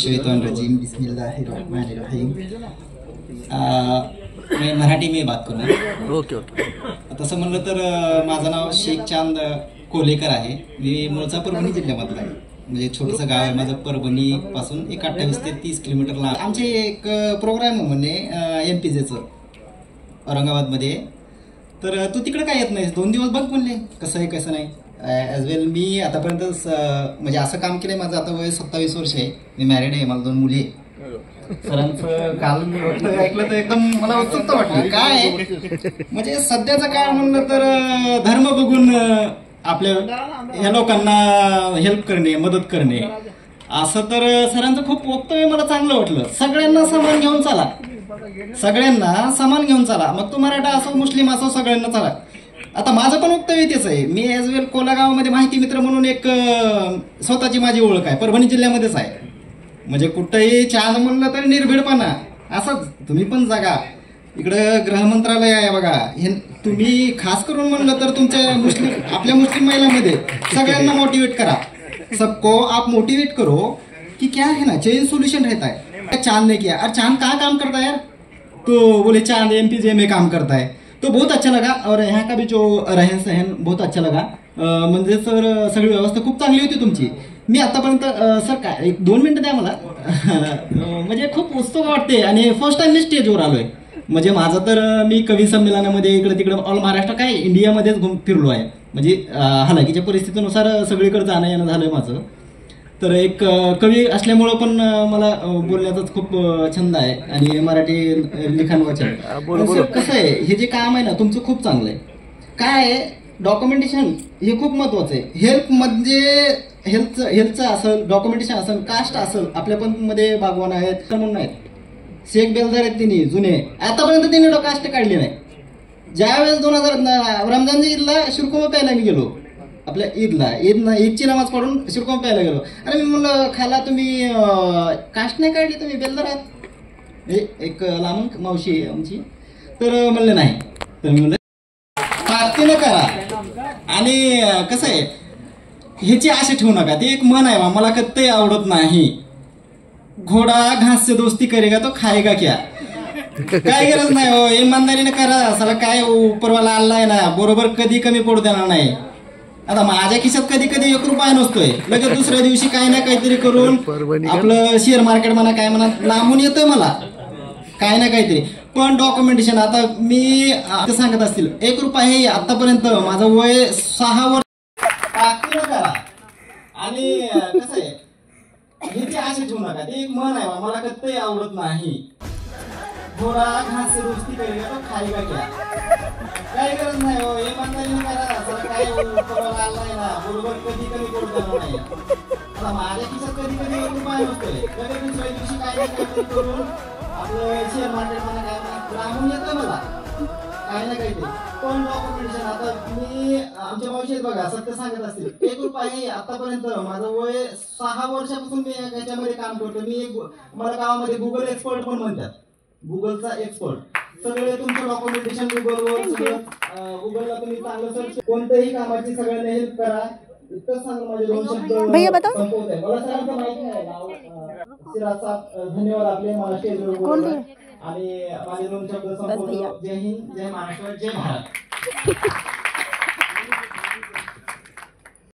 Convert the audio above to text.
मिनशैतानरजीम बिस्मिल्लाहिर्रहमानिर्रहीम। मैं मराठी में बात करूँ। Okay okay. तसं म्हणलं तर माझं नाव शेख चांद कोलेकर आहे। मी मूळचा परभणी जिल्ह्यामधला आहे, म्हणजे छोटंसं गाव आहे माझं। परभणी पासून एक 28 ते 30 किलोमीटर लांब आमचे एक प्रोग्राम म्हणजे MPJचं औरंगाबादमध्ये। तर तू तिकडे काय येत नाही, 2 दिवस बघ म्हणले कसं आहे कसं नाही। ॲज वेल मी आतापर्यंत म्हणजे असं काम केलंय, माझं आता वय 27 वर्ष आहे, मी मॅरिड आहे, मला 2 मुली आहे। सरांचं काल मी ऐकलं तर एकदम मला उत्सुकता वाटली। काय म्हणजे सध्याचं काय म्हणलं तर धर्म बघून आपल्या या लोकांना हेल्प करणे, मदत करणे, असं तर सरांचं खूप वक्तव्य मला चांगलं वाटलं। सगळ्यांना समान घेऊन चाला, सगळ्यांना समान घेऊन चाला, मग तो मराठा असो मुस्लिम असो सगळ्यांना चाला। आता माझं पण वक्तव्य तेच आहे। मी ॲज वेल कोलागावमध्ये माहिती मित्र म्हणून एक स्वतःची माझी ओळख आहे, परभणी जिल्ह्यामध्येच आहे। म्हणजे कुठंही चहा म्हणलं तर निर्भीडपणा असंच तुम्ही पण जगा। इकडं गृह मंत्रालय आहे बघा, हे तुम्ही खास करून म्हणलं तर तुमच्या आपल्या मुस्लिम महिलांमध्ये सगळ्यांना मोटिवेट करा। सबको आप मोटिवेट करो कि क्या है ना, चेंज सोल्यूशन रहता है। चांद ने किया, अरे चांद कहाँ काम करता है यार, तो बोले चांद MPJ में काम करता है, तो बहुत अच्छा लगा। और यहाँ का भी जो रहन सहन बहुत अच्छा लगा। म्हणजे सर सगळी व्यवस्था खूप चांगली होती तुमची। मी आतापर्यंत सर काय 1-2 मिनिटं द्या मला। म्हणजे खूप उत्सुक वाटते आणि फर्स्ट टाइम मी स्टेजवर आलोय। म्हणजे माझं तर मी कवी संमेलनामध्ये इकडे तिकडे ऑल महाराष्ट्र काय इंडियामध्येच फिरलो आहे। म्हणजे हालाकीच्या परिस्थितीनुसार सगळीकडे जाणं येणं झालंय माझं। तर एक कवी असल्यामुळं पण मला बोलण्याचाच खूप छंद आहे आणि मराठी लिखाण वाचन। कसं आहे, हे जे काम आहे ना तुमचं खूप चांगलं आहे। काय डॉक्युमेंटेशन हे खूप महत्वाचं आहे। हेल्प म्हणजे हेल्थचं असेल, डॉक्युमेंटेशन असेल, कास्ट असेल, आपल्या पण मध्ये बागवान आहेत म्हणून आहेत, शेख बेलदार आहेत, तिने जुने आतापर्यंत तिने कास्ट काढली नाही। ज्यावेळेस 2000 रमजान ईदला शिरकुंभ प्यायला मी गेलो, आपल्या ईदची नमाज पढून शिरकुंभ प्यायला गेलो। आणि मी म्हणलं खाला तुम्ही कास्ट नाही काढली, तुम्ही बेलदार आहात। एक लांब मावशी आहे आमची, तर म्हणलं नाही। तर मी म्हणलं ताकदीनं करा। आणि कसं आहे, ह्याची आशा ठेवू नका। ते एक मन आहे, मला कधी आवडत नाही। घोडा घास से दोस्ती करेगा तो खाएगा क्या, काय गरज नाही हो, इमानदारीने करा। साला काय उपरवाला आलाय ना, बरोबर कधी कमी पडू देणार नाही। आता माझ्या खिशात कधी कधी 1 रुपया नसतोय, लगेच दुसऱ्या दिवशी काही ना काहीतरी करून आपलं शेअर मार्केट म्हणा काय म्हणा लांबून येतोय मला काय ना काहीतरी। पण डॉक्युमेंटेशन आता मी सांगत असतील 1 रुपया हे आतापर्यंत माझं वय 6 वर्ष करा। आणि कसं आहे, ह्याची आशा ठेवू नका। ते एक मन आहे, मला कधी आवडत नाही। घोडा घास से दोस्ती करेगा तो खाएगा क्या, काही गरज नाही हो, इमानदारीने करा। काय उपरवाला आलाय ना, बरोबर कधी कमी पडू देणार नाही। आता माझ्या खिशात कधी कधी 1 रुपया नसतोय, लगेच दुसऱ्या दिवशी काय ना काहीतरी करून आपलं शेअर मार्केट म्हणा काय म्हणा लांबून येतोय मला काय ना काहीतरी। पण डॉक्युमेंटेशन आता मी आमच्या मावशीत बघा सत्य सांगत असतील 1 रुपया हे आतापर्यंत माझं वय 6 वर्षापासून मी याच्यामध्ये काम करतो। मी मला गावामध्ये गुगल एक्सपर्ट पण म्हणतात, गुगलचा एक्सपर्ट। सगळे तुमचं डॉक्युमेंटेशन गुगलवर सगळं गुगलला तुम्ही चांगलं सर्च, कोणत्याही कामाची सगळ्यांना हेल्प करा। इतकंच सांगून माझे 2 शब्द संपवत आहे। मला सरांचं माहिती नाही नाव, सिराज साहेब धन्यवाद आपले मला स्टेजवर बोलवलं आणि माझे 2 शब्द संपवतो। जय हिंद, जय महाराष्ट्र, जय भारत।